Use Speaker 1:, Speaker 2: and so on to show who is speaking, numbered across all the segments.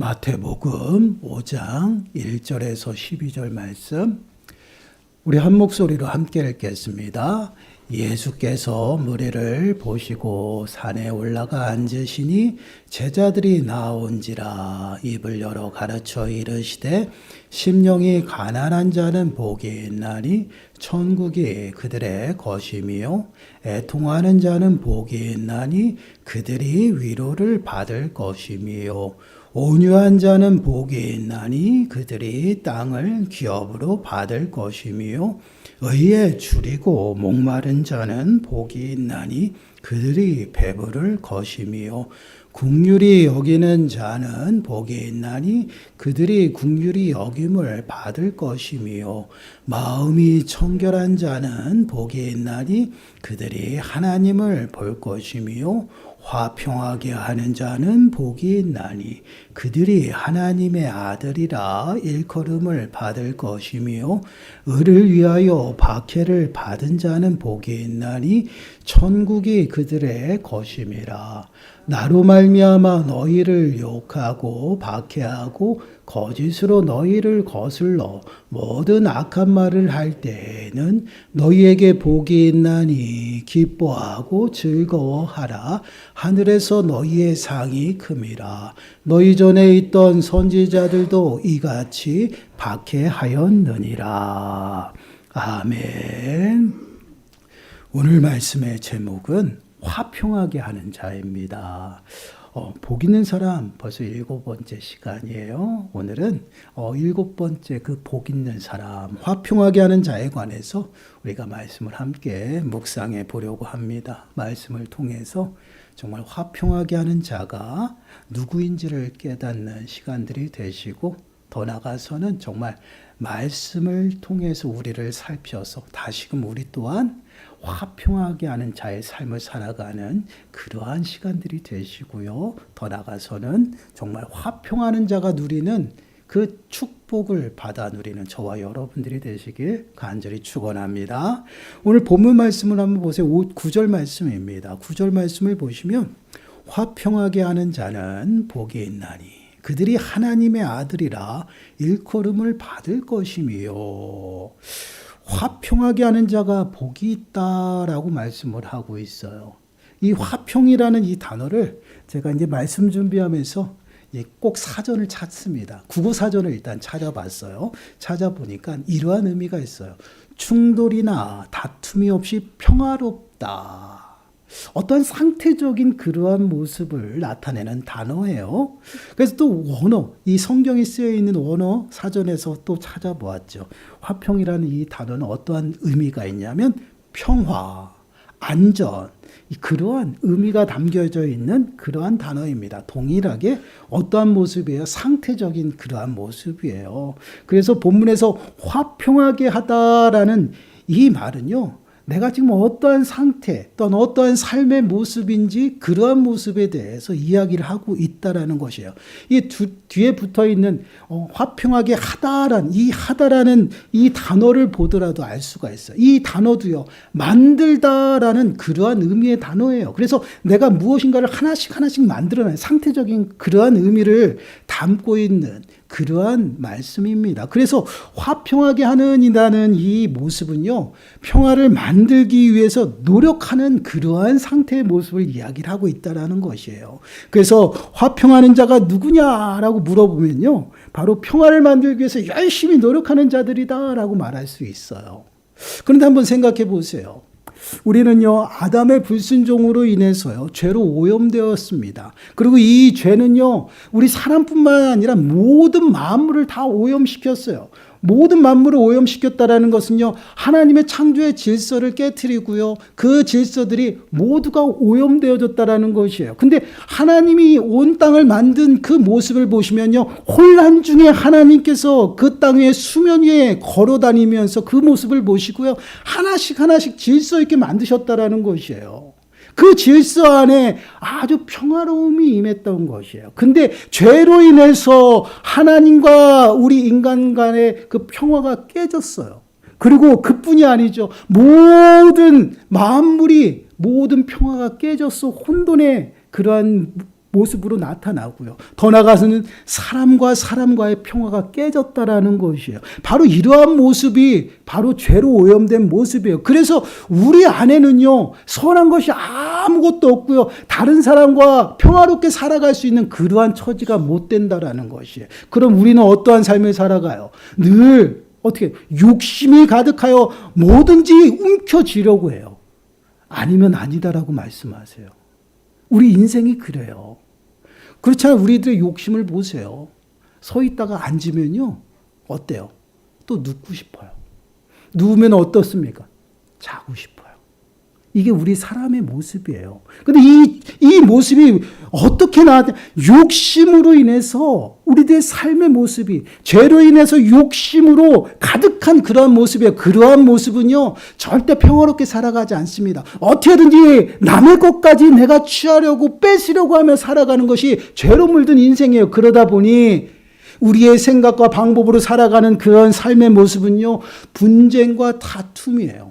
Speaker 1: 마태복음 5장 1절에서 12절 말씀 우리 한 목소리로 함께 읽겠습니다. 예수께서 무리를 보시고 산에 올라가 앉으시니 제자들이 나온지라 입을 열어 가르쳐 이르시되 심령이 가난한 자는 복이 있나니 천국이 그들의 것이며 애통하는 자는 복이 있나니 그들이 위로를 받을 것이며 온유한 자는 복이 있나니 그들이 땅을 기업으로 받을 것이며 의에 줄이고 목마른 자는 복이 있나니 그들이 배부를 것이며 긍휼히 여기는 자는 복이 있나니 그들이 긍휼히 여김을 받을 것이며 마음이 청결한 자는 복이 있나니 그들이 하나님을 볼 것이며 화평하게 하는 자는 복이 있나니 그들이 하나님의 아들이라 일컬음을 받을 것이며 의를 위하여 박해를 받은 자는 복이 있나니 천국이 그들의 것임이라. 나로 말미암아 너희를 욕하고 박해하고 거짓으로 너희를 거슬러 모든 악한 말을 할 때에는 너희에게 복이 있나니 기뻐하고 즐거워하라. 하늘에서 너희의 상이 큼이라. 너희 전에 있던 선지자들도 이같이 박해하였느니라. 아멘. 오늘 말씀의 제목은 화평하게 하는 자입니다. 복 있는 사람 벌써 7번째 시간이에요. 오늘은 7번째 그 복 있는 사람, 화평하게 하는 자에 관해서 우리가 말씀을 함께 묵상해 보려고 합니다. 말씀을 통해서 정말 화평하게 하는 자가 누구인지를 깨닫는 시간들이 되시고 더 나아가서는 정말 말씀을 통해서 우리를 살펴서 다시금 우리 또한 화평하게 하는 자의 삶을 살아가는 그러한 시간들이 되시고요. 더 나아가서는 정말 화평하는 자가 누리는 그 축복을 받아 누리는 저와 여러분들이 되시길 간절히 축원합니다. 오늘 본문 말씀을 한번 보세요. 9절 말씀입니다. 9절 말씀을 보시면 화평하게 하는 자는 복이 있나니 그들이 하나님의 아들이라 일컬음을 받을 것이며 화평하게 하는 자가 복이 있다라고 말씀을 하고 있어요. 이 화평이라는 이 단어를 제가 이제 말씀 준비하면서 꼭 사전을 찾습니다. 국어 사전을 일단 찾아봤어요. 찾아보니까 이러한 의미가 있어요. 충돌이나 다툼이 없이 평화롭다. 어떤 상태적인 그러한 모습을 나타내는 단어예요. 그래서 또 원어, 이 성경에 쓰여 있는 원어 사전에서 또 찾아보았죠. 화평이라는 이 단어는 어떠한 의미가 있냐면 평화, 안전, 그러한 의미가 담겨져 있는 그러한 단어입니다. 동일하게 어떠한 모습이에요? 상태적인 그러한 모습이에요. 그래서 본문에서 화평하게 하다라는 이 말은요, 내가 지금 어떠한 상태 또는 어떠한 삶의 모습인지 그러한 모습에 대해서 이야기를 하고 있다라는 것이에요. 이 뒤에 붙어 있는 화평하게 하다라는 이 단어를 보더라도 알 수가 있어요. 이 단어도요, 만들다라는 그러한 의미의 단어예요. 그래서 내가 무엇인가를 하나씩 만들어내는 상태적인 그러한 의미를 담고 있는 그러한 말씀입니다. 그래서 화평하게 하는이라는 이 모습은요, 평화를 만들기 위해서 노력하는 그러한 상태의 모습을 이야기를 하고 있다는 것이에요. 그래서 화평하는 자가 누구냐라고 물어보면요, 바로 평화를 만들기 위해서 열심히 노력하는 자들이다라고 말할 수 있어요. 그런데 한번 생각해 보세요. 우리는요, 아담의 불순종으로 인해서요, 죄로 오염되었습니다. 그리고 이 죄는요, 우리 사람뿐만 아니라 모든 만물을 다 오염시켰어요. 모든 만물을 오염시켰다라는 것은요, 하나님의 창조의 질서를 깨트리고요, 그 질서들이 모두가 오염되어졌다라는 것이에요. 근데 하나님이 온 땅을 만든 그 모습을 보시면요, 혼란 중에 하나님께서 그 땅 위에 수면 위에 걸어다니면서 그 모습을 보시고요, 하나씩 질서 있게 만드셨다라는 것이에요. 그 질서 안에 아주 평화로움이 임했던 것이에요. 근데 죄로 인해서 하나님과 우리 인간 간의 그 평화가 깨졌어요. 그리고 그뿐이 아니죠. 모든 만물이 모든 평화가 깨졌어. 혼돈의 그러한 모습으로 나타나고요. 더 나아가서는 사람과 사람과의 평화가 깨졌다라는 것이에요. 바로 이러한 모습이 바로 죄로 오염된 모습이에요. 그래서 우리 안에는요, 선한 것이 아무것도 없고요. 다른 사람과 평화롭게 살아갈 수 있는 그러한 처지가 못 된다라는 것이에요. 그럼 우리는 어떠한 삶을 살아가요? 늘 어떻게 욕심이 가득하여 뭐든지 움켜쥐려고 해요. 아니면 아니다라고 말씀하세요. 우리 인생이 그래요. 그렇잖아요. 우리들의 욕심을 보세요. 서 있다가 앉으면요, 어때요? 또 눕고 싶어요. 누우면 어떻습니까? 자고 싶어요. 이게 우리 사람의 모습이에요. 근데 이 모습이 어떻게 나왔냐? 욕심으로 인해서 우리들의 삶의 모습이 죄로 인해서 욕심으로 가득한 그러한 모습이에요. 그러한 모습은요, 절대 평화롭게 살아가지 않습니다. 어떻게든지 남의 것까지 내가 취하려고 뺏으려고 하며 살아가는 것이 죄로 물든 인생이에요. 그러다 보니 우리의 생각과 방법으로 살아가는 그런 삶의 모습은요, 분쟁과 다툼이에요.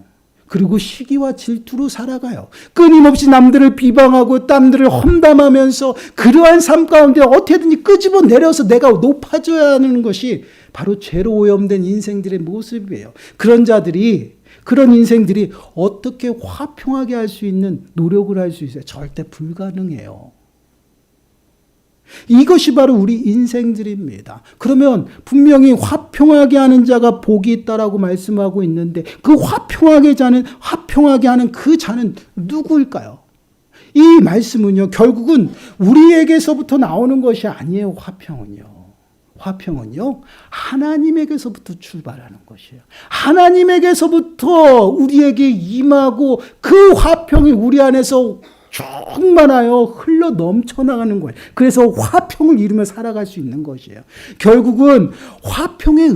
Speaker 1: 그리고 시기와 질투로 살아가요. 끊임없이 남들을 비방하고 남들을 험담하면서 그러한 삶 가운데 어떻게든지 끄집어 내려서 내가 높아져야 하는 것이 바로 죄로 오염된 인생들의 모습이에요. 그런 인생들이 어떻게 화평하게 할 수 있는 노력을 할 수 있어요? 절대 불가능해요. 이것이 바로 우리 인생들입니다. 그러면 분명히 화평하게 하는 자가 복이 있다라고 말씀하고 있는데, 그 화평하게 하는 그 자는 누구일까요? 이 말씀은요, 결국은 우리에게서부터 나오는 것이 아니에요. 화평은요, 하나님에게서부터 출발하는 것이에요. 하나님에게서부터 우리에게 임하고 그 화평이 우리 안에서 충만하여 흘러 넘쳐나가는 거예요. 그래서 화평을 이루며 살아갈 수 있는 것이에요. 결국은 화평의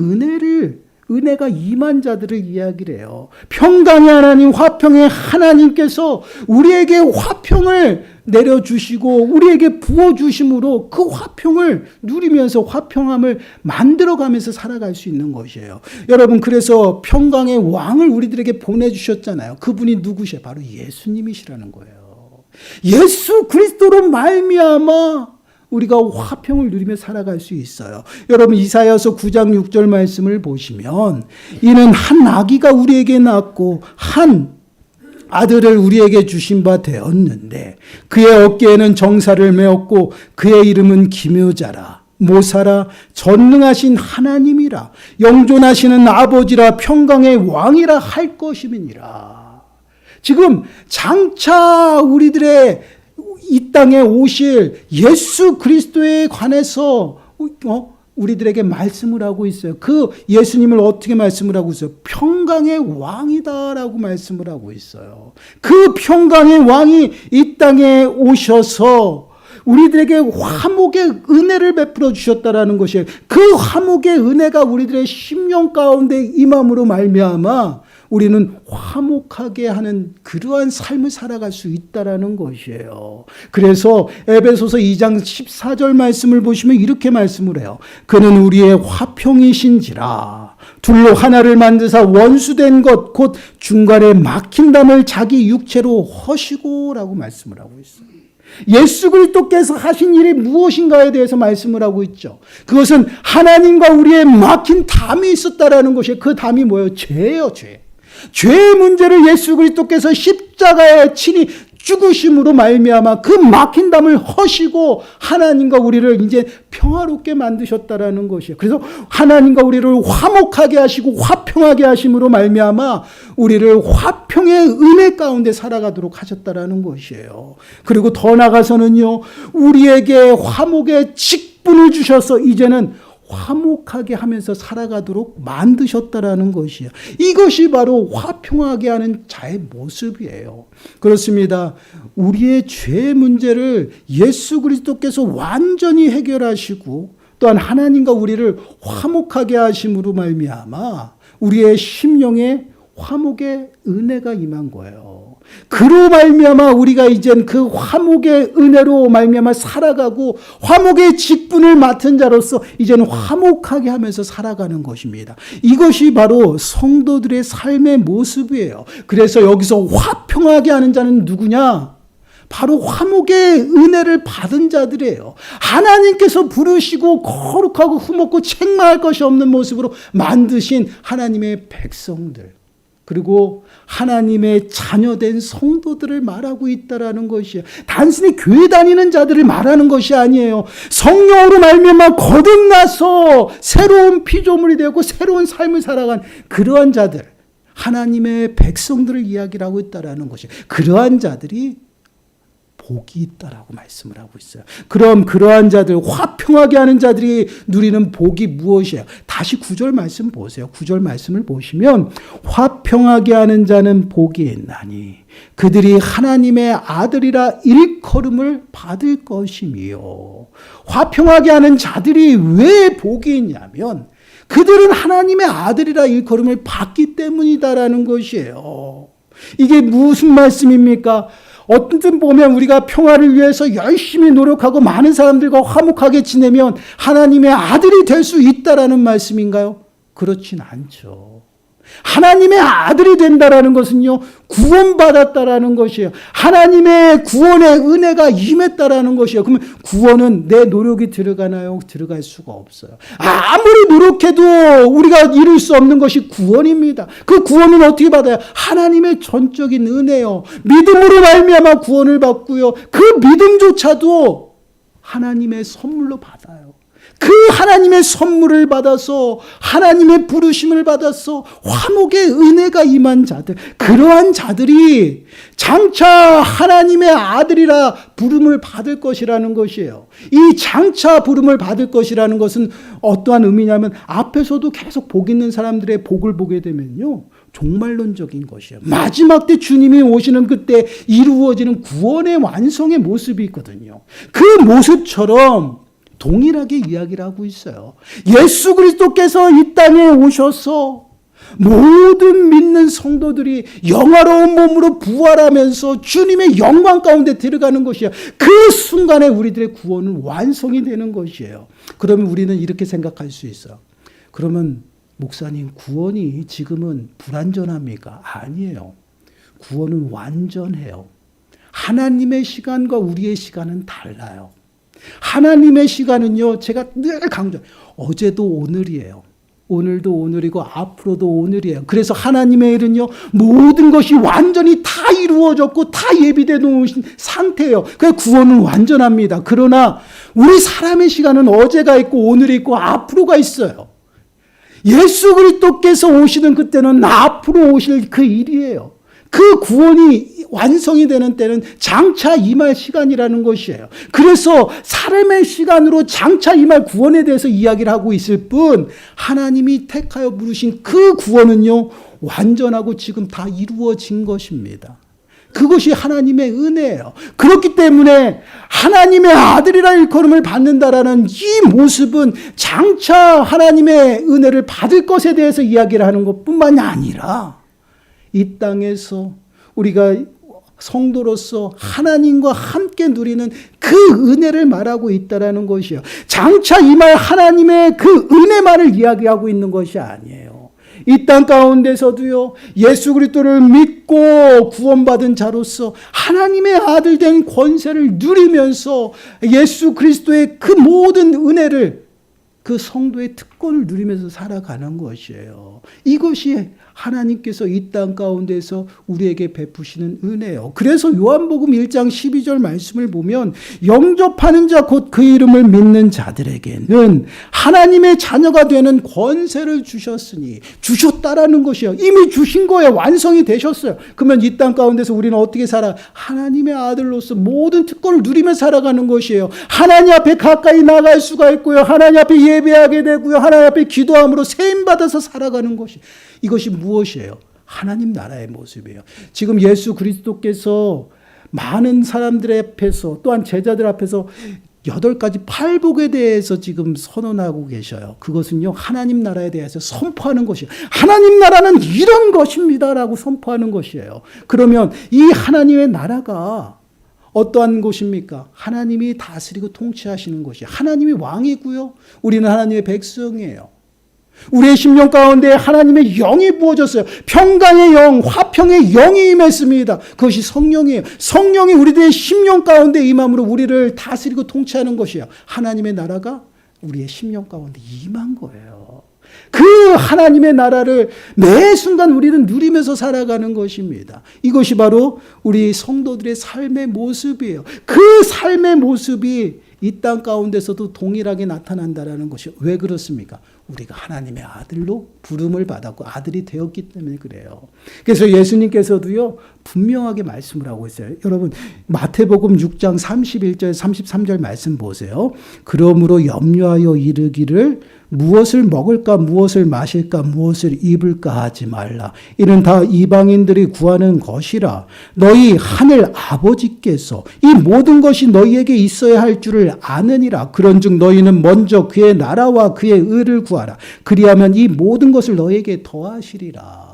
Speaker 1: 은혜가 임한 자들을 이야기를 해요. 평강의 하나님, 화평의 하나님께서 우리에게 화평을 내려주시고 우리에게 부어주심으로 그 화평을 누리면서 화평함을 만들어가면서 살아갈 수 있는 것이에요. 여러분, 그래서 평강의 왕을 우리들에게 보내주셨잖아요. 그분이 누구시에요? 바로 예수님이시라는 거예요. 예수 그리스도로 말미암아 우리가 화평을 누리며 살아갈 수 있어요. 여러분, 이사야서 9장 6절 말씀을 보시면, 이는 한 아기가 우리에게 낳고 한 아들을 우리에게 주신 바 되었는데 그의 어깨에는 정사를 메었고 그의 이름은 기묘자라, 모사라, 전능하신 하나님이라, 영존하시는 아버지라, 평강의 왕이라 할 것임이니라. 지금 장차 우리들의 이 땅에 오실 예수 그리스도에 관해서 우리들에게 말씀을 하고 있어요. 그 예수님을 어떻게 말씀을 하고 있어요? 평강의 왕이다라고 말씀을 하고 있어요. 그 평강의 왕이 이 땅에 오셔서 우리들에게 화목의 은혜를 베풀어 주셨다라는 것이에요. 그 화목의 은혜가 우리들의 심령 가운데 임함으로 말미암아 우리는 화목하게 하는 그러한 삶을 살아갈 수 있다라는 것이에요. 그래서 에베소서 2장 14절 말씀을 보시면 이렇게 말씀을 해요. 그는 우리의 화평이신지라, 둘로 하나를 만드사 원수된 것 곧 중간에 막힌 담을 자기 육체로 허시고라고 말씀을 하고 있어요. 예수 그리스도께서 하신 일이 무엇인가에 대해서 말씀을 하고 있죠. 그것은 하나님과 우리의 막힌 담이 있었다라는 것이에요. 그 담이 뭐예요? 죄예요, 죄. 죄의 문제를 예수 그리스도께서 십자가에 친히 죽으심으로 말미암아 그 막힌 담을 허시고 하나님과 우리를 이제 평화롭게 만드셨다라는 것이에요. 그래서 하나님과 우리를 화목하게 하시고 화평하게 하심으로 말미암아 우리를 화평의 은혜 가운데 살아가도록 하셨다라는 것이에요. 그리고 더 나아가서는요, 우리에게 화목의 직분을 주셔서 이제는 화목하게 하면서 살아가도록 만드셨다라는 것이에요. 이것이 바로 화평하게 하는 자의 모습이에요. 그렇습니다. 우리의 죄 문제를 예수 그리스도께서 완전히 해결하시고 또한 하나님과 우리를 화목하게 하심으로 말미암아 우리의 심령에 화목의 은혜가 임한 거예요. 그로 말미암아 우리가 이젠 그 화목의 은혜로 말미암아 살아가고 화목의 직분을 맡은 자로서 이제는 화목하게 하면서 살아가는 것입니다. 이것이 바로 성도들의 삶의 모습이에요. 그래서 여기서 화평하게 하는 자는 누구냐? 바로 화목의 은혜를 받은 자들이에요. 하나님께서 부르시고 거룩하고 흠없고 책망할 것이 없는 모습으로 만드신 하나님의 백성들, 그리고 하나님의 자녀된 성도들을 말하고 있다라는 것이에요. 단순히 교회 다니는 자들을 말하는 것이 아니에요. 성령으로 말미암아 거듭나서 새로운 피조물이 되고 새로운 삶을 살아간 그러한 자들, 하나님의 백성들을 이야기를 하고 있다라는 것이에요. 그러한 자들이 복이 있다라고 말씀을 하고 있어요. 그럼 그러한 자들, 화평하게 하는 자들이 누리는 복이 무엇이에요? 다시 9절 말씀 보세요. 9절 말씀을 보시면 화평하게 하는 자는 복이 있나니 그들이 하나님의 아들이라 일컬음을 받을 것이며, 화평하게 하는 자들이 왜 복이 있냐면 그들은 하나님의 아들이라 일컬음을 받기 때문이다라는 것이에요. 이게 무슨 말씀입니까? 어떤 보면 우리가 평화를 위해서 열심히 노력하고 많은 사람들과 화목하게 지내면 하나님의 아들이 될 수 있다라는 말씀인가요? 그렇진 않죠. 하나님의 아들이 된다라는 것은요, 구원받았다라는 것이에요. 하나님의 구원의 은혜가 임했다라는 것이에요. 그러면 구원은 내 노력이 들어가나요? 들어갈 수가 없어요. 아무리 노력해도 우리가 이룰 수 없는 것이 구원입니다. 그 구원은 어떻게 받아요? 하나님의 전적인 은혜요. 믿음으로 말미암아 구원을 받고요. 그 믿음조차도 하나님의 선물로 받아요. 그 하나님의 선물을 받아서, 하나님의 부르심을 받아서 화목의 은혜가 임한 자들, 그러한 자들이 장차 하나님의 아들이라 부름을 받을 것이라는 것이에요. 이 장차 부름을 받을 것이라는 것은 어떠한 의미냐면, 앞에서도 계속 복 있는 사람들의 복을 보게 되면요, 종말론적인 것이에요. 마지막 때 주님이 오시는 그때 이루어지는 구원의 완성의 모습이 있거든요. 그 모습처럼 동일하게 이야기를 하고 있어요. 예수 그리스도께서 이 땅에 오셔서 모든 믿는 성도들이 영화로운 몸으로 부활하면서 주님의 영광 가운데 들어가는 것이에요. 그 순간에 우리들의 구원은 완성이 되는 것이에요. 그러면 우리는 이렇게 생각할 수 있어요. 그러면 목사님, 구원이 지금은 불완전합니까? 아니에요. 구원은 완전해요. 하나님의 시간과 우리의 시간은 달라요. 하나님의 시간은요, 제가 늘 강조해요. 어제도 오늘이에요. 오늘도 오늘이고 앞으로도 오늘이에요. 그래서 하나님의 일은요, 모든 것이 완전히 다 이루어졌고 다 예비되어 놓으신 상태예요. 그래서 구원은 완전합니다. 그러나 우리 사람의 시간은 어제가 있고 오늘이 있고 앞으로가 있어요. 예수 그리스도께서 오시는 그때는 앞으로 오실 그 일이에요. 그 구원이 완성이 되는 때는 장차 임할 시간이라는 것이에요. 그래서 사람의 시간으로 장차 임할 구원에 대해서 이야기를 하고 있을 뿐, 하나님이 택하여 부르신 그 구원은요, 완전하고 지금 다 이루어진 것입니다. 그것이 하나님의 은혜예요. 그렇기 때문에 하나님의 아들이라 일컬음을 받는다라는 이 모습은 장차 하나님의 은혜를 받을 것에 대해서 이야기를 하는 것뿐만이 아니라 이 땅에서 우리가 성도로서 하나님과 함께 누리는 그 은혜를 말하고 있다라는 것이에요. 장차 임할 하나님의 그 은혜만을 이야기하고 있는 것이 아니에요. 이 땅 가운데서도요, 예수 그리스도를 믿고 구원받은 자로서 하나님의 아들 된 권세를 누리면서 예수 그리스도의 그 모든 은혜를, 그 성도의 특권을 누리면서 살아가는 것이에요. 이것이 하나님께서 이 땅 가운데서 우리에게 베푸시는 은혜예요. 그래서 요한복음 1장 12절 말씀을 보면, 영접하는 자 곧 그 이름을 믿는 자들에게는 하나님의 자녀가 되는 권세를 주셨다라는 것이에요. 이미 주신 거예요. 완성이 되셨어요. 그러면 이 땅 가운데서 우리는 어떻게 살아? 하나님의 아들로서 모든 특권을 누리며 살아가는 것이에요. 하나님 앞에 가까이 나갈 수가 있고요. 하나님 앞에 예배하게 되고요. 하나님 앞에 기도함으로 세임받아서 살아가는 것이, 이것이 무엇이에요? 하나님 나라의 모습이에요. 지금 예수 그리스도께서 많은 사람들 앞에서, 또한 제자들 앞에서 8가지 팔복에 대해서 지금 선언하고 계셔요. 그것은요, 하나님 나라에 대해서 선포하는 것이에요. 하나님 나라는 이런 것입니다라고 선포하는 것이에요. 그러면 이 하나님의 나라가 어떠한 곳입니까? 하나님이 다스리고 통치하시는 것이에요. 하나님이 왕이고요, 우리는 하나님의 백성이에요. 우리의 심령 가운데 하나님의 영이 부어졌어요. 평강의 영, 화평의 영이 임했습니다. 그것이 성령이에요. 성령이 우리들의 심령 가운데 임함으로 우리를 다스리고 통치하는 것이에요. 하나님의 나라가 우리의 심령 가운데 임한 거예요. 그 하나님의 나라를 매 순간 우리는 누리면서 살아가는 것입니다. 이것이 바로 우리 성도들의 삶의 모습이에요. 그 삶의 모습이 이 땅 가운데서도 동일하게 나타난다는 것이 왜 그렇습니까? 우리가 하나님의 아들로 부름을 받았고 아들이 되었기 때문에 그래요. 그래서 예수님께서도요 분명하게 말씀을 하고 있어요. 여러분 마태복음 6장 31절 33절 말씀 보세요. 그러므로 염려하여 이르기를 무엇을 먹을까 무엇을 마실까 무엇을 입을까 하지 말라. 이는 다 이방인들이 구하는 것이라. 너희 하늘 아버지께서 이 모든 것이 너희에게 있어야 할 줄을 아느니라. 그런즉 너희는 먼저 그의 나라와 그의 의를 구하라. 그리하면 이 모든 것을 너희에게 더하시리라.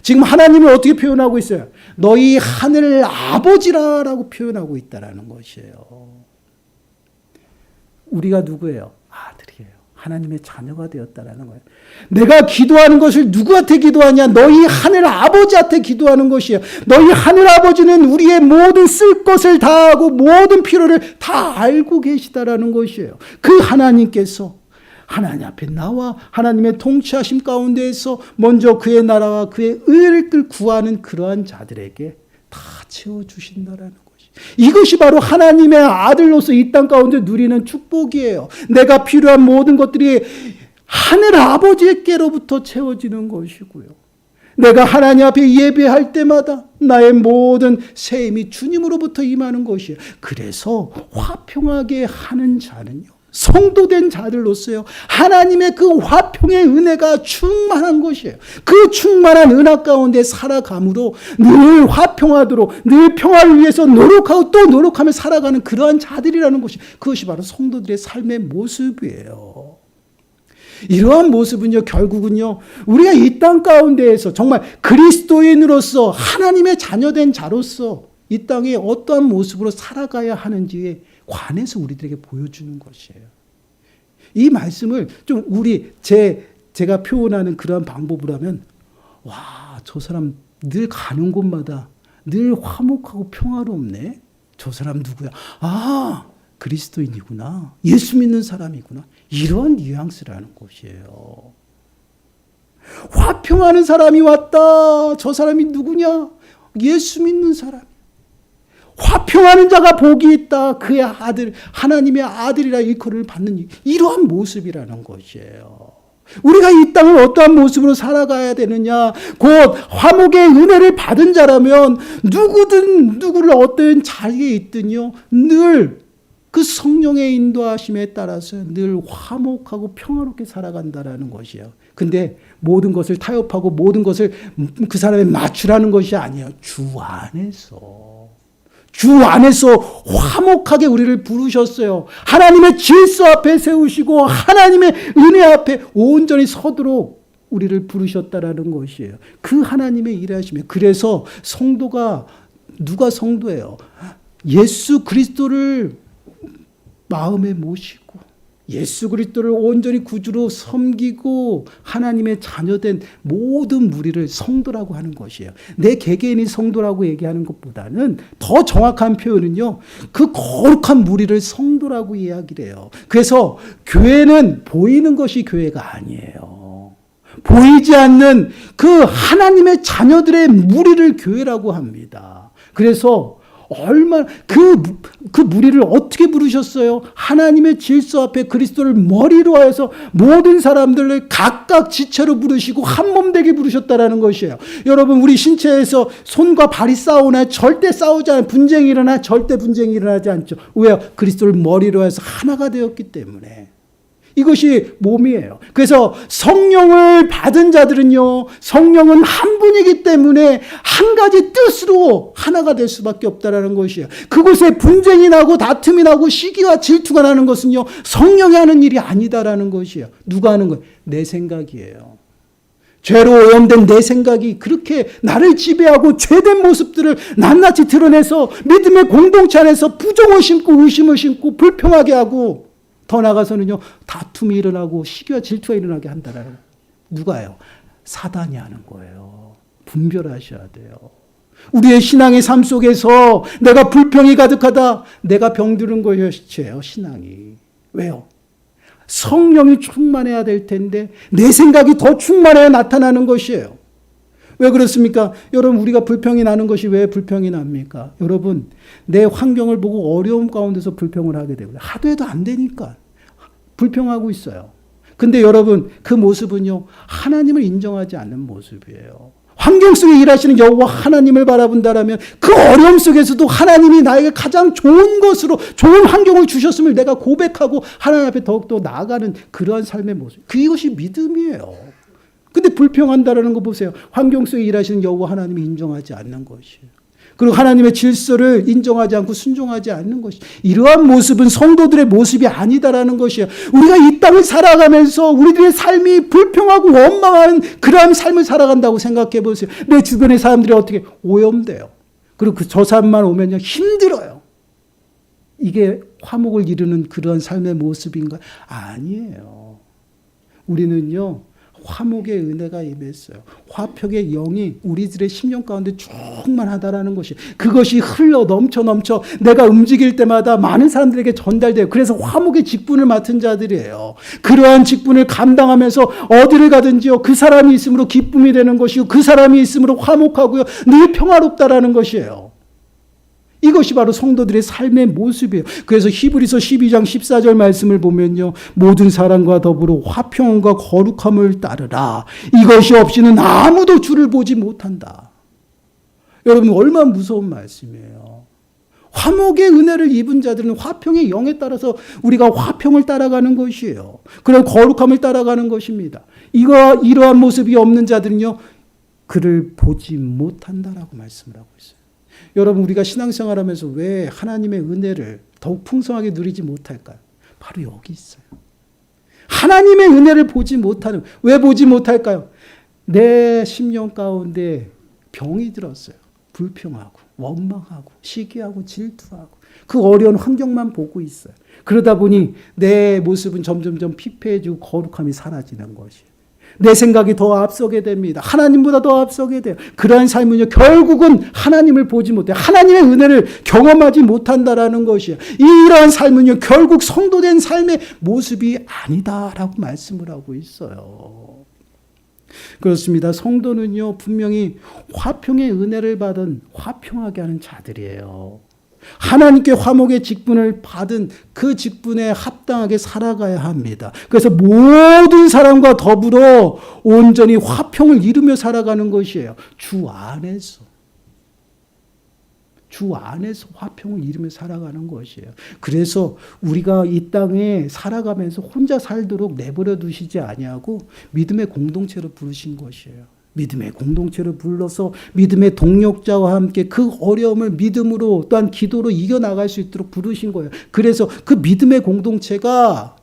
Speaker 1: 지금 하나님을 어떻게 표현하고 있어요? 너희 하늘 아버지라라고 표현하고 있다라는 것이에요. 우리가 누구예요? 아들이에요. 하나님의 자녀가 되었다라는 거예요. 내가 기도하는 것을 누구한테 기도하냐? 너희 하늘 아버지한테 기도하는 것이에요. 너희 하늘 아버지는 우리의 모든 쓸 것을 다 하고 모든 필요를 다 알고 계시다라는 것이에요. 그 하나님께서 하나님 앞에 나와 하나님의 통치하심 가운데에서 먼저 그의 나라와 그의 의를 구하는 그러한 자들에게 다 채워주신다라는 것이에요. 이것이 바로 하나님의 아들로서 이 땅 가운데 누리는 축복이에요. 내가 필요한 모든 것들이 하늘 아버지께로부터 채워지는 것이고요. 내가 하나님 앞에 예배할 때마다 나의 모든 셈이 주님으로부터 임하는 것이에요. 그래서 화평하게 하는 자는요. 성도된 자들로서요. 하나님의 그 화평의 은혜가 충만한 것이에요. 그 충만한 은혜 가운데 살아감으로 늘 화평하도록 늘 평화를 위해서 노력하고 또 노력하며 살아가는 그러한 자들이라는 것이 그것이 바로 성도들의 삶의 모습이에요. 이러한 모습은요. 결국은요. 우리가 이 땅 가운데에서 정말 그리스도인으로서 하나님의 자녀된 자로서 이 땅에 어떠한 모습으로 살아가야 하는지에 관해서 우리들에게 보여주는 것이에요. 이 말씀을 좀 제가 표현하는 그런 방법으로 하면 와, 저 사람 늘 가는 곳마다 늘 화목하고 평화롭네. 저 사람 누구야? 아, 그리스도인이구나. 예수 믿는 사람이구나. 이런 뉘앙스라는 것이에요. 화평하는 사람이 왔다. 저 사람이 누구냐? 예수 믿는 사람. 화평하는 자가 복이 있다. 그의 아들, 하나님의 아들이라 일컬음을 받는 이러한 모습이라는 것이에요. 우리가 이 땅을 어떠한 모습으로 살아가야 되느냐? 곧 화목의 은혜를 받은 자라면 누구든 누구를 어떤 자리에 있든요. 늘 그 성령의 인도하심에 따라서 늘 화목하고 평화롭게 살아간다라는 것이에요. 근데 모든 것을 타협하고 모든 것을 그 사람에 맞추라는 것이 아니에요. 주 안에서 화목하게 우리를 부르셨어요. 하나님의 질서 앞에 세우시고 하나님의 은혜 앞에 온전히 서도록 우리를 부르셨다라는 것이에요. 그 하나님의 일하심에 그래서 성도가 누가 성도예요? 예수 그리스도를 마음에 모시고 예수 그리스도를 온전히 구주로 섬기고 하나님의 자녀된 모든 무리를 성도라고 하는 것이에요. 내 개개인이 성도라고 얘기하는 것보다는 더 정확한 표현은요. 그 거룩한 무리를 성도라고 이야기를 해요. 그래서 교회는 보이는 것이 교회가 아니에요. 보이지 않는 그 하나님의 자녀들의 무리를 교회라고 합니다. 그래서 얼마나 그 무리를 어떻게 부르셨어요? 하나님의 질서 앞에 그리스도를 머리로 하여서 모든 사람들을 각각 지체로 부르시고 한 몸 되게 부르셨다라는 것이에요. 여러분 우리 신체에서 손과 발이 싸우나요? 절대 싸우지 않아요. 분쟁이 일어나요? 절대 분쟁이 일어나지 않죠. 왜요? 그리스도를 머리로 해서 하나가 되었기 때문에. 이것이 몸이에요. 그래서 성령을 받은 자들은요, 성령은 한 분이기 때문에 한 가지 뜻으로 하나가 될 수밖에 없다라는 것이에요. 그곳에 분쟁이 나고 다툼이 나고 시기와 질투가 나는 것은요, 성령이 하는 일이 아니다라는 것이에요. 누가 하는 거예요? 내 생각이에요. 죄로 오염된 내 생각이 그렇게 나를 지배하고 죄된 모습들을 낱낱이 드러내서 믿음의 공동체 안에서 부정을 심고 의심을 심고 불평하게 하고 더 나가서는요, 다툼이 일어나고 시기와 질투가 일어나게 한다라는. 누가요? 사단이 하는 거예요. 분별하셔야 돼요. 우리의 신앙의 삶 속에서 내가 불평이 가득하다, 내가 병드는 것이에요, 신앙이. 왜요? 성령이 충만해야 될 텐데 내 생각이 더 충만해야 나타나는 것이에요. 왜 그렇습니까? 여러분, 우리가 불평이 나는 것이 왜 불평이 납니까? 여러분, 내 환경을 보고 어려움 가운데서 불평을 하게 되고요. 하도 해도 안 되니까 불평하고 있어요. 근데 여러분, 그 모습은요, 하나님을 인정하지 않는 모습이에요. 환경 속에 일하시는 여호와 하나님을 바라본다라면 그 어려움 속에서도 하나님이 나에게 가장 좋은 것으로 좋은 환경을 주셨음을 내가 고백하고 하나님 앞에 더욱더 나아가는 그러한 삶의 모습. 그것이 믿음이에요. 근데 불평한다라는 거 보세요. 환경 속에 일하시는 여호와 하나님이 인정하지 않는 것이에요. 그리고 하나님의 질서를 인정하지 않고 순종하지 않는 것이, 이러한 모습은 성도들의 모습이 아니다라는 것이에요. 우리가 이 땅을 살아가면서 우리들의 삶이 불평하고 원망하는 그러한 삶을 살아간다고 생각해 보세요. 내 주변의 사람들이 어떻게 오염돼요. 그리고 저 사람만 오면요, 힘들어요. 이게 화목을 이루는 그런 삶의 모습인가? 아니에요. 우리는요, 화목의 은혜가 임했어요. 화평의 영이 우리들의 심령 가운데 충만하다라는 것이, 그것이 흘러 넘쳐 내가 움직일 때마다 많은 사람들에게 전달돼요. 그래서 화목의 직분을 맡은 자들이에요. 그러한 직분을 감당하면서 어디를 가든지요, 그 사람이 있음으로 기쁨이 되는 것이고 그 사람이 있음으로 화목하고요, 늘 평화롭다라는 것이에요. 이것이 바로 성도들의 삶의 모습이에요. 그래서 히브리서 12장 14절 말씀을 보면요, 모든 사람과 더불어 화평과 거룩함을 따르라. 이것이 없이는 아무도 주를 보지 못한다. 여러분, 얼마나 무서운 말씀이에요. 화목의 은혜를 입은 자들은 화평의 영에 따라서 우리가 화평을 따라가는 것이에요. 그런 거룩함을 따라가는 것입니다. 이러한 모습이 없는 자들은요, 그를 보지 못한다라고 말씀을 하고 있어요. 여러분, 우리가 신앙생활하면서 왜 하나님의 은혜를 더욱 풍성하게 누리지 못할까요? 바로 여기 있어요. 하나님의 은혜를 보지 못하는, 왜 보지 못할까요? 내 심령 가운데 병이 들었어요. 불평하고 원망하고 시기하고 질투하고 그 어려운 환경만 보고 있어요. 그러다 보니 내 모습은 점점점 피폐해지고 거룩함이 사라지는 것이에요. 내 생각이 더 앞서게 됩니다. 하나님보다 더 앞서게 돼요. 그러한 삶은요, 결국은 하나님을 보지 못해요. 하나님의 은혜를 경험하지 못한다라는 것이에요. 이러한 삶은요, 결국 성도된 삶의 모습이 아니다라고 말씀을 하고 있어요. 그렇습니다. 성도는요, 분명히 화평의 은혜를 받은 화평하게 하는 자들이에요. 하나님께 화목의 직분을 받은 그 직분에 합당하게 살아가야 합니다. 그래서 모든 사람과 더불어 온전히 화평을 이루며 살아가는 것이에요. 주 안에서 화평을 이루며 살아가는 것이에요. 그래서 우리가 이 땅에 살아가면서 혼자 살도록 내버려 두시지 아니하고 믿음의 공동체로 부르신 것이에요. 믿음의 공동체를 불러서 믿음의 동력자와 함께 그 어려움을 믿음으로 또한 기도로 이겨나갈 수 있도록 부르신 거예요. 그래서 그 믿음의 공동체가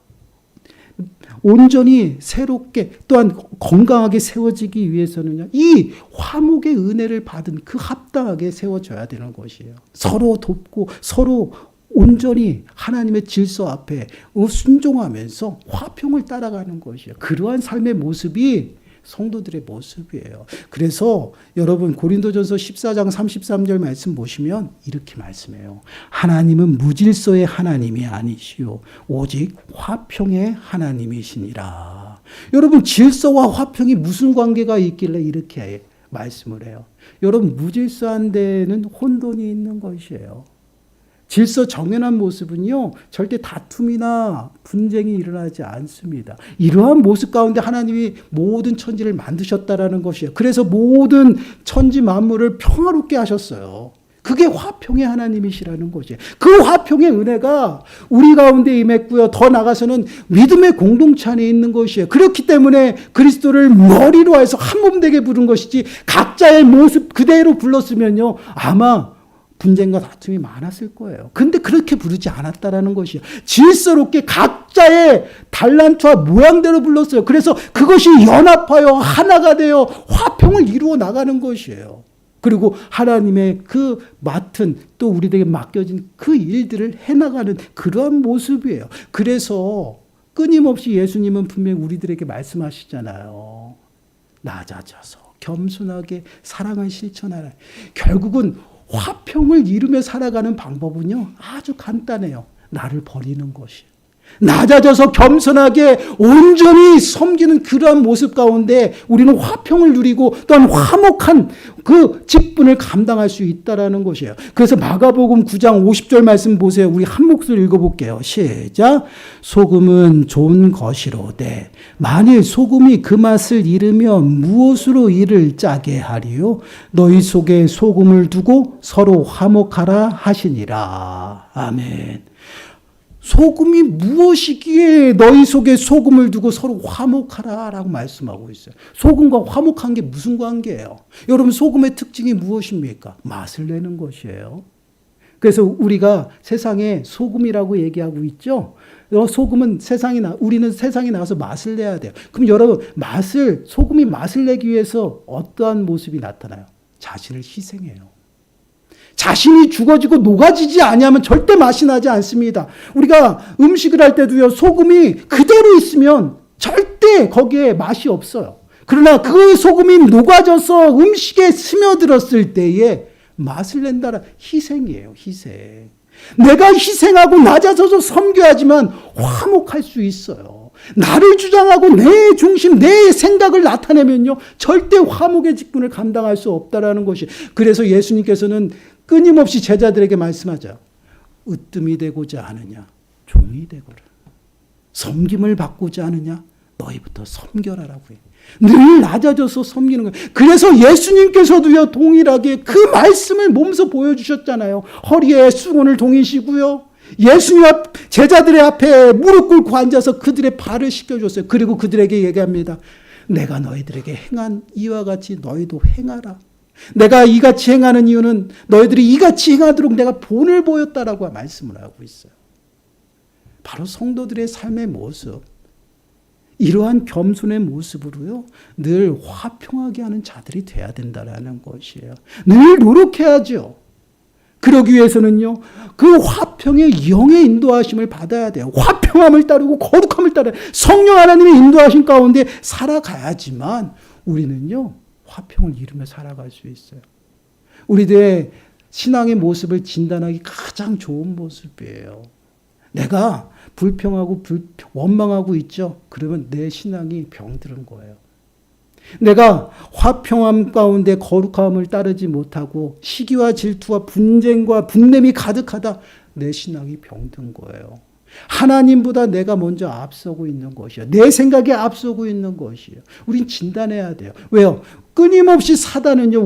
Speaker 1: 온전히 새롭게 또한 건강하게 세워지기 위해서는요, 이 화목의 은혜를 받은 그 합당하게 세워져야 되는 것이에요. 서로 돕고 서로 온전히 하나님의 질서 앞에 순종하면서 화평을 따라가는 것이에요. 그러한 삶의 모습이 성도들의 모습이에요. 그래서 여러분, 고린도전서 14장 33절 말씀 보시면 이렇게 말씀해요. 하나님은 무질서의 하나님이 아니시오 오직 화평의 하나님이시니라. 여러분, 질서와 화평이 무슨 관계가 있길래 이렇게 말씀을 해요? 여러분, 무질서한 데는 혼돈이 있는 것이에요. 질서 정연한 모습은요, 절대 다툼이나 분쟁이 일어나지 않습니다. 이러한 모습 가운데 하나님이 모든 천지를 만드셨다라는 것이에요. 그래서 모든 천지 만물을 평화롭게 하셨어요. 그게 화평의 하나님이시라는 것이에요. 그 화평의 은혜가 우리 가운데 임했고요. 더 나아가서는 믿음의 공동체 안에 있는 것이에요. 그렇기 때문에 그리스도를 머리로 해서 한 몸 되게 부른 것이지, 각자의 모습 그대로 불렀으면요, 아마 분쟁과 다툼이 많았을 거예요. 근데 그렇게 부르지 않았다라는 것이에요. 질서롭게 각자의 달란트와 모양대로 불렀어요. 그래서 그것이 연합하여 하나가 되어 화평을 이루어 나가는 것이에요. 그리고 하나님의 그 맡은 또 우리에게 맡겨진 그 일들을 해나가는 그러한 모습이에요. 그래서 끊임없이 예수님은 분명히 우리들에게 말씀하시잖아요. 낮아져서 겸손하게 사랑을 실천하라. 결국은 화평을 이루며 살아가는 방법은요, 아주 간단해요. 나를 버리는 것이에요. 낮아져서 겸손하게 온전히 섬기는 그러한 모습 가운데 우리는 화평을 누리고 또한 화목한 그 직분을 감당할 수 있다라는 것이에요. 그래서 마가복음 9장 50절 말씀 보세요. 우리 한 목소리 읽어볼게요. 시작. 소금은 좋은 것이로되 만일 소금이 그 맛을 잃으면 무엇으로 이를 짜게 하리요? 너희 속에 소금을 두고 서로 화목하라 하시니라. 아멘. 소금이 무엇이기에 너희 속에 소금을 두고 서로 화목하라 라고 말씀하고 있어요. 소금과 화목한 게 무슨 관계예요? 여러분, 소금의 특징이 무엇입니까? 맛을 내는 것이에요. 그래서 우리가 세상에 소금이라고 얘기하고 있죠. 소금은 우리는 세상에 나가서 맛을 내야 돼요. 그럼 여러분, 소금이 맛을 내기 위해서 어떠한 모습이 나타나요? 자신을 희생해요. 자신이 죽어지고 녹아지지 아니하면 절대 맛이 나지 않습니다. 우리가 음식을 할 때도요, 소금이 그대로 있으면 절대 거기에 맛이 없어요. 그러나 그 소금이 녹아져서 음식에 스며들었을 때에 맛을 낸다라. 희생이에요, 희생. 내가 희생하고 낮아져서 섬겨야지만 화목할 수 있어요. 나를 주장하고 내 중심, 내 생각을 나타내면요, 절대 화목의 직분을 감당할 수 없다라는 것이. 그래서 예수님께서는 끊임없이 제자들에게 말씀하죠. 으뜸이 되고자 하느냐? 종이 되거라. 섬김을 받고자 하느냐? 너희부터 섬겨라라고 해요. 늘 낮아져서 섬기는 거예요. 그래서 예수님께서도요, 동일하게 그 말씀을 몸소 보여주셨잖아요. 허리에 수건을 동이시고요. 예수님 제자들의 앞에 무릎 꿇고 앉아서 그들의 발을 씻겨줬어요. 그리고 그들에게 얘기합니다. 내가 너희들에게 행한 이와 같이 너희도 행하라. 내가 이같이 행하는 이유는 너희들이 이같이 행하도록 내가 본을 보였다라고 말씀을 하고 있어요. 바로 성도들의 삶의 모습, 이러한 겸손의 모습으로요, 늘 화평하게 하는 자들이 돼야 된다라는 것이에요. 늘 노력해야죠. 그러기 위해서는요, 그 화평의 영의 인도하심을 받아야 돼요. 화평함을 따르고 거룩함을 따라 성령 하나님의 인도하심 가운데 살아가야지만 우리는요, 화평을 이루며 살아갈 수 있어요. 우리들의 신앙의 모습을 진단하기 가장 좋은 모습이에요. 내가 불평하고 원망하고 있죠. 그러면 내 신앙이 병들은 거예요. 내가 화평함 가운데 거룩함을 따르지 못하고 시기와 질투와 분쟁과 분냄이 가득하다. 내 신앙이 병든 거예요. 하나님보다 내가 먼저 앞서고 있는 것이요. 내 생각에 앞서고 있는 것이요. 우린 진단해야 돼요. 왜요? 끊임없이 사단은요,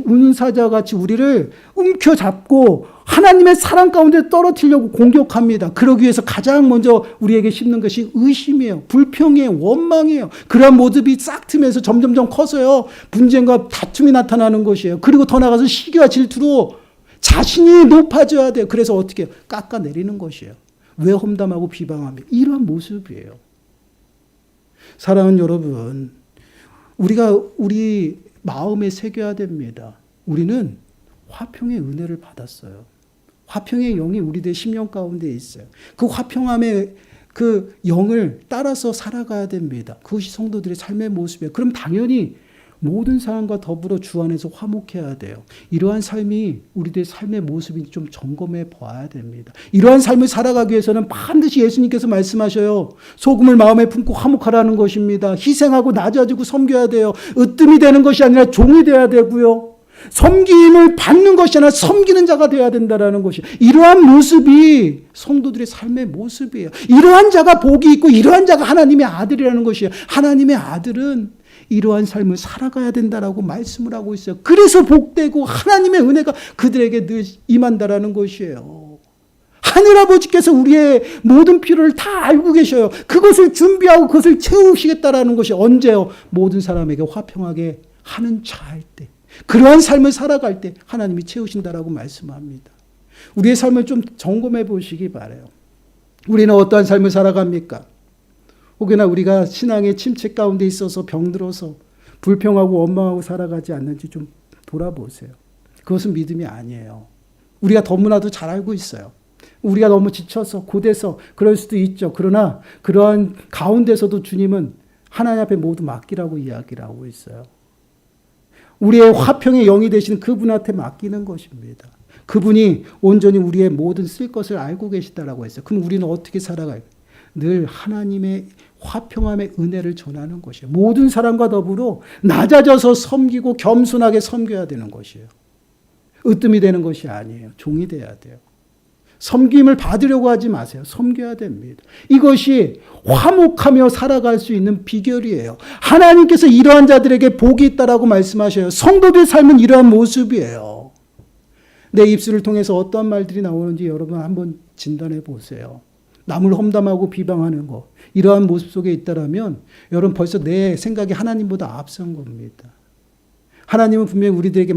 Speaker 1: 운사자와 같이 우리를 움켜잡고 하나님의 사랑 가운데 떨어뜨리려고 공격합니다. 그러기 위해서 가장 먼저 우리에게 심는 것이 의심이에요. 불평이에요. 원망이에요. 그러한 모습이 싹 트면서 점점점 커서요, 분쟁과 다툼이 나타나는 것이에요. 그리고 더 나아가서 시기와 질투로 자신이 높아져야 돼요. 그래서 어떻게 해요? 깎아내리는 것이에요. 왜 험담하고 비방하며? 이러한 모습이에요. 사랑하는 여러분, 우리가 우리 마음에 새겨야 됩니다. 우리는 화평의 은혜를 받았어요. 화평의 영이 우리들의 심령 가운데 있어요. 그 화평함의 그 영을 따라서 살아가야 됩니다. 그것이 성도들의 삶의 모습이에요. 그럼 당연히 모든 사람과 더불어 주 안에서 화목해야 돼요. 이러한 삶이 우리들의 삶의 모습인지 좀 점검해 봐야 됩니다. 이러한 삶을 살아가기 위해서는 반드시 예수님께서 말씀하셔요. 소금을 마음에 품고 화목하라는 것입니다. 희생하고 낮아지고 섬겨야 돼요. 으뜸이 되는 것이 아니라 종이 되어야 되고요. 섬김을 받는 것이 아니라 섬기는 자가 되어야 된다는 것이, 이러한 모습이 성도들의 삶의 모습이에요. 이러한 자가 복이 있고 이러한 자가 하나님의 아들이라는 것이에요. 하나님의 아들은 이러한 삶을 살아가야 된다라고 말씀을 하고 있어요. 그래서 복되고 하나님의 은혜가 그들에게 늘 임한다라는 것이에요. 하늘아버지께서 우리의 모든 필요를 다 알고 계셔요. 그것을 준비하고 그것을 채우시겠다라는 것이 언제요? 모든 사람에게 화평하게 하는 자일 때, 그러한 삶을 살아갈 때 하나님이 채우신다라고 말씀합니다. 우리의 삶을 좀 점검해 보시기 바라요. 우리는 어떠한 삶을 살아갑니까? 혹여나 우리가 신앙의 침체 가운데 있어서 병들어서 불평하고 원망하고 살아가지 않는지 좀 돌아보세요. 그것은 믿음이 아니에요. 우리가 너무나도 잘 알고 있어요. 우리가 너무 지쳐서 고돼서 그럴 수도 있죠. 그러나 그러한 가운데서도 주님은 하나님 앞에 모두 맡기라고 이야기를 하고 있어요. 우리의 화평의 영이 되시는 그분한테 맡기는 것입니다. 그분이 온전히 우리의 모든 쓸 것을 알고 계시다라고 했어요. 그럼 우리는 어떻게 살아가요? 늘 하나님의 화평함의 은혜를 전하는 것이에요. 모든 사람과 더불어 낮아져서 섬기고 겸손하게 섬겨야 되는 것이에요. 으뜸이 되는 것이 아니에요. 종이 돼야 돼요. 섬김을 받으려고 하지 마세요. 섬겨야 됩니다. 이것이 화목하며 살아갈 수 있는 비결이에요. 하나님께서 이러한 자들에게 복이 있다라고 말씀하셔요. 성도들의 삶은 이러한 모습이에요. 내 입술을 통해서 어떠한 말들이 나오는지 여러분 한번 진단해 보세요. 남을 험담하고 비방하는 것, 이러한 모습 속에 있다라면 여러분 벌써 내 생각이 하나님보다 앞선 겁니다. 하나님은 분명히 우리들에게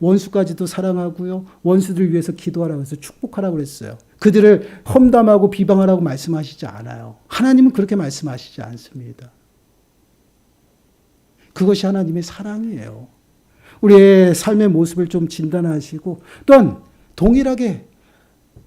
Speaker 1: 원수까지도 사랑하고요. 원수들 위해서 기도하라고 해서 축복하라고 그랬어요. 그들을 험담하고 비방하라고 말씀하시지 않아요. 하나님은 그렇게 말씀하시지 않습니다. 그것이 하나님의 사랑이에요. 우리의 삶의 모습을 좀 진단하시고 또한 동일하게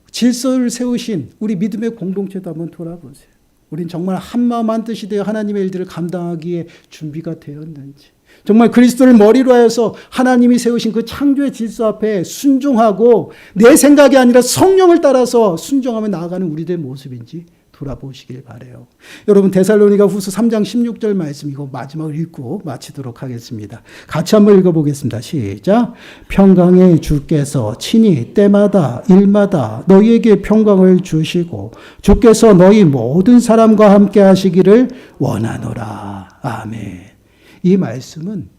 Speaker 1: 질서를 세우신 우리 믿음의 공동체도 한번 돌아보세요. 우린 정말 한마음 한뜻이 되어 하나님의 일들을 감당하기에 준비가 되었는지, 정말 그리스도를 머리로 하여서 하나님이 세우신 그 창조의 질서 앞에 순종하고 내 생각이 아니라 성령을 따라서 순종하며 나아가는 우리들의 모습인지 돌아보시길 바라요. 여러분 데살로니가 후서 3장 16절 말씀 이거 마지막으로 읽고 마치도록 하겠습니다. 같이 한번 읽어보겠습니다. 시작. 평강의 주께서 친히 때마다 일마다 너희에게 평강을 주시고 주께서 너희 모든 사람과 함께 하시기를 원하노라. 아멘. 이 말씀은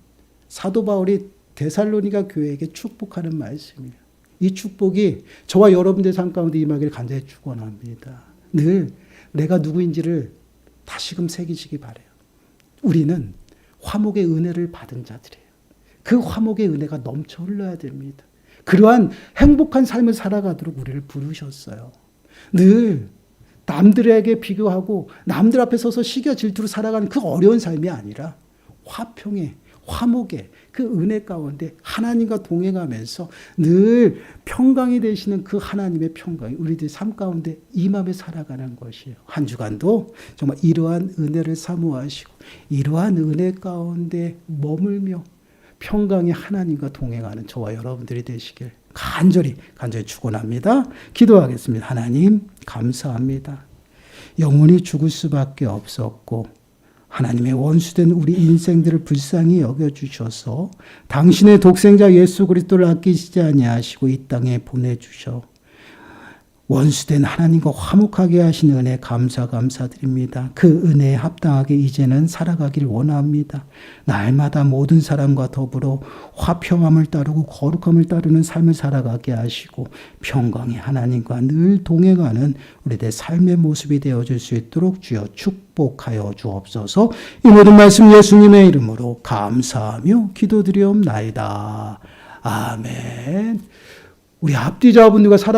Speaker 1: 사도 바울이 데살로니가 교회에게 축복하는 말씀이에요. 이 축복이 저와 여러분들의 삶 가운데 임하기를 간절히 축원합니다. 늘 내가 누구인지를 다시금 새기시기 바라요. 우리는 화목의 은혜를 받은 자들이에요. 그 화목의 은혜가 넘쳐 흘러야 됩니다. 그러한 행복한 삶을 살아가도록 우리를 부르셨어요. 늘 남들에게 비교하고 남들 앞에 서서 시겨 질투로 살아가는 그 어려운 삶이 아니라 화평의 화목의 그 은혜 가운데 하나님과 동행하면서 늘 평강이 되시는 그 하나님의 평강이 우리들 삶 가운데 임함에 살아가는 것이에요. 한 주간도 정말 이러한 은혜를 사모하시고 이러한 은혜 가운데 머물며 평강의 하나님과 동행하는 저와 여러분들이 되시길 간절히 축원합니다. 기도하겠습니다. 하나님 감사합니다. 영원히 죽을 수밖에 없었고 하나님의 원수된 우리 인생들을 불쌍히 여겨주셔서 당신의 독생자 예수 그리스도를 아끼시지 아니하시고 이 땅에 보내주셔 원수된 하나님과 화목하게 하신 은혜 감사드립니다. 그 은혜에 합당하게 이제는 살아가길 원합니다. 날마다 모든 사람과 더불어 화평함을 따르고 거룩함을 따르는 삶을 살아가게 하시고 평강의 하나님과 늘 동행하는 우리들의 삶의 모습이 되어줄 수 있도록 주여 축복하여 주옵소서. 이 모든 말씀 예수님의 이름으로 감사하며 기도드리옵나이다. 아멘. 우리 앞뒤자분들과 사랑